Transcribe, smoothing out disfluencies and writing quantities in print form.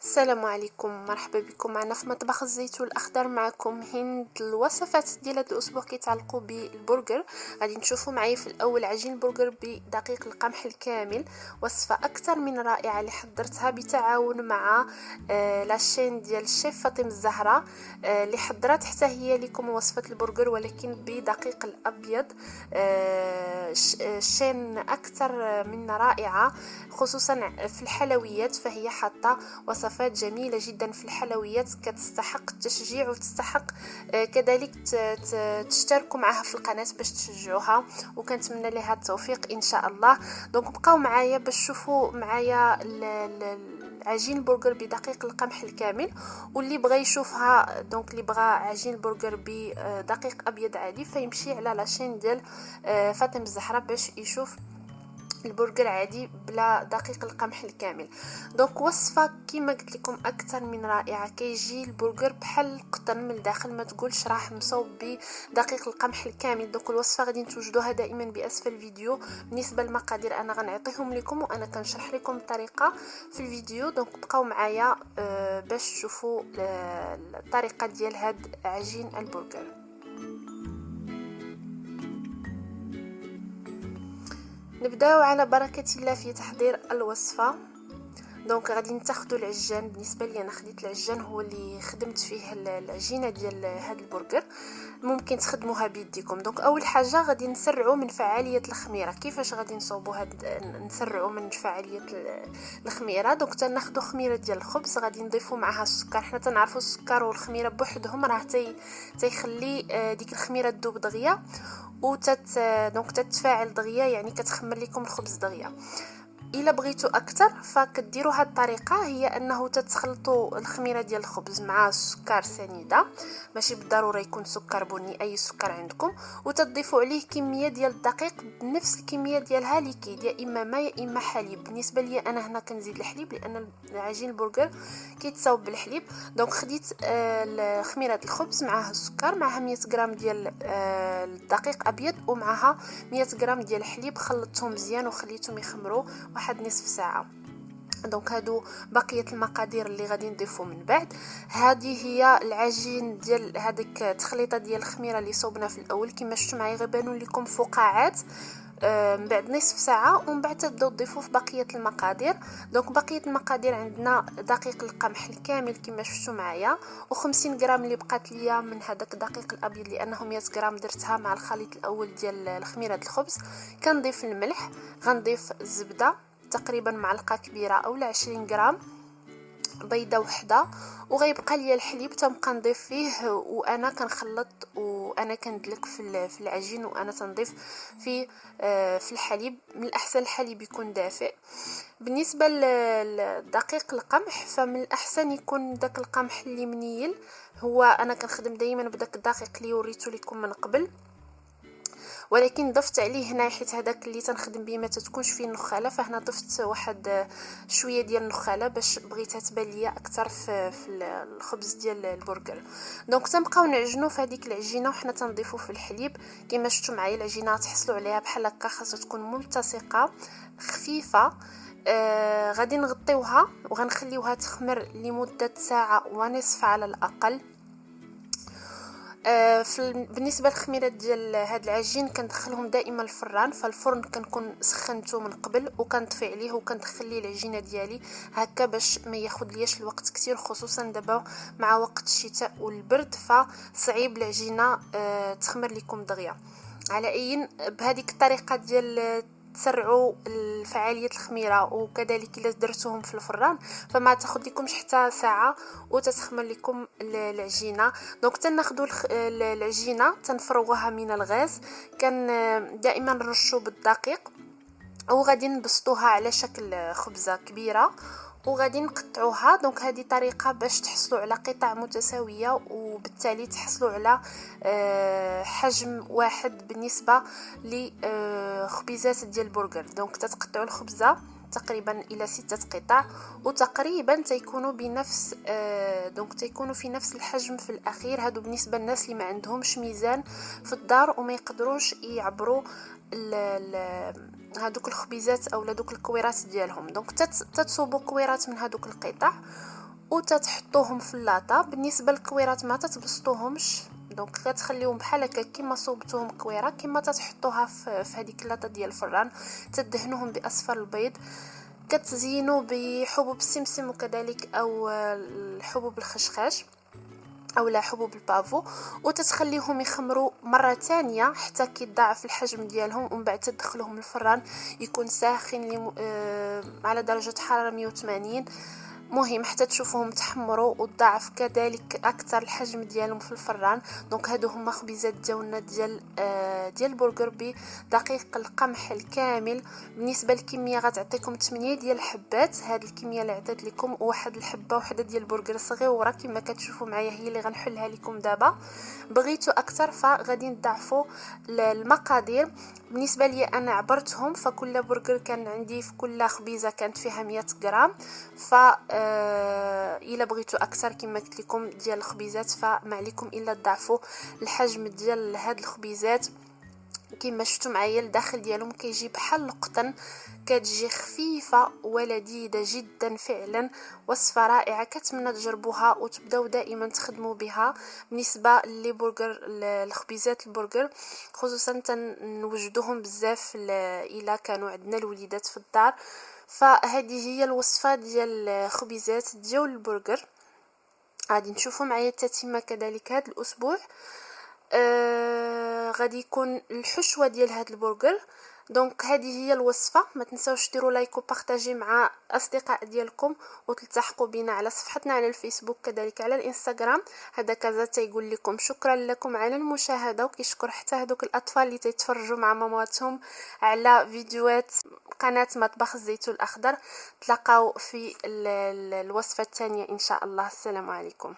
السلام عليكم، مرحبا بكم معنا في مطبخ الزيتون الاخضر. معكم هند. الوصفات ديال هذا الاسبوع كيتعلقوا بالبرجر. غادي نشوفوا معايا في الاول عجين البرجر بدقيق القمح الكامل، وصفه اكثر من رائعه اللي حضرتها بتعاون مع لاشين ديال الشيف فاطمه الزهراء، اللي حضرت حتى هي لكم وصفه البرجر ولكن بدقيق الابيض. شين اكثر من رائعه، خصوصا في الحلويات، فهي حاطه وصفات جميلة جدا في الحلويات كتستحق التشجيع وتستحق كذلك تشتركوا معها في القناة باش تشجعوها، وكنتمنى لها التوفيق ان شاء الله. دونك بقاو معايا باش تشوفوا معايا عجين البرجر بدقيق القمح الكامل. واللي بغى يشوفها، دونك اللي بغى عجين البرجر بدقيق ابيض عادي فيمشي على لاشين ديال فاطمه الزهراء باش يشوف البرجر عادي بلا دقيق القمح الكامل. دونك وصفه كما قلت لكم اكثر من رائعه، كيجي البرجر بحال القطن من الداخل، ما تقولش راه مصوب بدقيق القمح الكامل. دونك الوصفه غادي توجدوها دائما باسفل الفيديو. بالنسبه للمقادير انا غنعطيهم لكم وانا كنشرح لكم الطريقه في الفيديو. دونك بقاو معايا باش تشوفوا الطريقه ديال هاد عجين البرجر. نبداو على بركه الله في تحضير الوصفه. دونك غادي ناخذوا العجان. بالنسبه لي انا خديت العجان هو اللي خدمت فيه العجينه ديال هذا البرجر، ممكن تخدموها بيديكم. دونك اول حاجه غادي نسرعوا من فعاليه الخميره. كيفاش غادي نصوبوا نسرعوا من فعاليه الخميره؟ دونك تناخذوا خميره ديال الخبز، غادي نضيفوا معها السكر. حنا تنعرفوا السكر والخميره بوحدهم راه تيخلي ديك الخميره تذوب دغيا دونك تتفاعل دغيا، يعني كتخمر لكم الخبز دغيا. الا بغيتوا اكثر فكديروا هاد الطريقه، هي انه تتخلطوا الخميره ديال الخبز مع السكر سنيده، ماشي بالضروره يكون سكر بني، اي سكر عندكم، وتضيفوا عليه كميه ديال الدقيق بنفس الكميه ديالها ليكيد، يا اما ماء يا اما حليب. بالنسبه لي انا هنا كنزيد الحليب لان عجين البرجر كيتصاوب بالحليب. دونك خديت خميره الخبز معها السكر معها 100 غرام ديال الدقيق ابيض ومعها 100 غرام ديال الحليب، خلطتهم مزيان وخليتهم يخمروا واحد نصف ساعه. دونك هادو بقيه المقادير اللي غادي نضيفو من بعد. هذه هي العجين ديال هذيك التخليطه ديال الخميره اللي صوبنا في الاول. كما شفتوا معايا غيبانوا لكم فقاعات من بعد نصف ساعه، ومن بعد تبداو تضيفوا في بقيه المقادير. دونك بقيه المقادير عندنا دقيق القمح الكامل كما شفتوا معايا، و50 غرام اللي بقات ليا من هذاك الدقيق الابيض لانه 100 غرام درتها مع الخليط الاول ديال الخميره الخبز. كنضيف الملح، غنضيف الزبده تقريبا معلقه كبيره او 20 غرام، بيضه وحده، وغيبقى ليا الحليب تنبقى نضيف فيه وانا كنخلط وانا كندلك في العجين وانا تنضيف في الحليب. من الاحسن الحليب يكون دافئ. بالنسبه لدقيق القمح فمن الاحسن يكون داك القمح اللي منيل. هو انا كنخدم دائما بداك الدقيق اللي وريته لكم من قبل، ولكن ضفت عليه هنا حيت هذاك اللي تنخدم به ما تكونش فيه النخاله، فهنا ضفت واحد شويه ديال النخاله باش بغيتها تبان ليا اكثر في الخبز ديال البرجر. دونك تنبقاو نعجنوا في هذيك العجينه وحنا تنضيفوا في الحليب. كما شفتوا معايا العجينه تحصلوا عليها بحال هكا، خاصها تكون ملتصقه خفيفه. غادي نغطيوها وغنخليوها تخمر لمده ساعه ونصف على الاقل. بالنسبه للخميره ديال هاد العجين كندخلهم دائما الفران، فالفرن كنكون سخنته من قبل وكنطفي عليه وكندخل ليه العجينه ديالي هكا باش ما ياخذ ليش الوقت كتير، خصوصا دابا مع وقت الشتاء والبرد فصعيب العجينه تخمر لكم دغيا. على اي بهذيك الطريقه ديال تسرعوا فعاليه الخميره، وكذلك الا درتوهم في الفران فما تاخذ لكمش حتى ساعه وتتخمر لكم العجينه. دونك تناخذوا العجينه تنفرغوها من الغاز، كان دائما نرشوا بالدقيق وغادي نبسطوها على شكل خبزه كبيره وغادي نقطعوها. دونك هذه طريقه باش تحصلوا على قطع متساويه وبالتالي تحصلوا على حجم واحد بالنسبه لخبيزات ديال البرجر. دونك تتقطعوا الخبزه تقريبا الى 6 قطع وتقريبا تيكونوا بنفس دونك تيكونوا في نفس الحجم في الاخير. هادو بالنسبه للناس اللي ما عندهمش ميزان في الدار وما يقدروش يعبروا هادوك الخبيزات او دوك الكويرات ديالهم. دونك تتصوبوا كويرات من هادوك القطع وتتحطوهم في اللاطه. بالنسبه للكويرات ما تتبسطوهمش، دونك كتخليهم بحال هكا كيما صوبتوهم كويره، كيما تتحطوها في هذيك اللاطه ديال الفران. تدهنوهم باصفر البيض، كتزينوا بحبوب السمسم وكذلك او الحبوب الخشخاش او لا حبوب البافو، وتتخليهم يخمروا مره ثانيه حتى كيضاعف الحجم ديالهم، ومن بعد تدخلهم الفران يكون ساخن على درجه حراره 180. مهم حتى تشوفوهم تحمروا وتضاعف كذلك اكثر الحجم ديالهم في الفران. دونك هادو هما خبيزات ديالنا ديال البرجر بدقيق القمح الكامل. بالنسبه للكميه غتعطيكم 8 ديال الحبات، هاد الكميه اللي عطيت لكم، وواحد الحبه وحده ديال البرجر صغيره كما كتشوفوا معايا هي اللي غنحلها لكم دابا. بغيتوا اكثر فغادي نضاعفوا المقادير. بالنسبه لي انا عبرتهم، فكل برجر كان عندي في كل خبيزه كانت فيها 100 غرام. ف الا بغيتوا اكثر كما قلت لكم ديال الخبيزات فما عليكم الا تضاعفوا الحجم ديال هاد الخبيزات. كما شفتوا معايا الداخل ديالهم كيجي بحال القطن، كتجي خفيفه ولذيذه جدا فعلا. وصفه رائعه، كتمنى تجربوها وتبداو دائما تخدموا بها. بالنسبه للبرجر الخبيزات البرجر خصوصا تنوجدوهم بزاف الا كانوا عندنا الوليدات في الدار. فهذه هي الوصفه ديال الخبيزات ديال البرجر. غادي نشوفوا معايا التتمه كذلك هذا الاسبوع. غادي يكون الحشوه ديال هذا البرجر. دونك هذه هي الوصفه. ما تنساوش ديروا لايك وبارطاجي مع اصدقاء ديالكم، وتلتحقوا بنا على صفحتنا على الفيسبوك كذلك على الانستغرام. هذا كذا تيقول لكم شكرا لكم على المشاهده، وكيشكر حتى هذوك الاطفال اللي تيتفرجوا مع ماماتهم على فيديوهات قناه مطبخ الزيتون الاخضر. تلاقاو في الوصفه الثانيه ان شاء الله. السلام عليكم.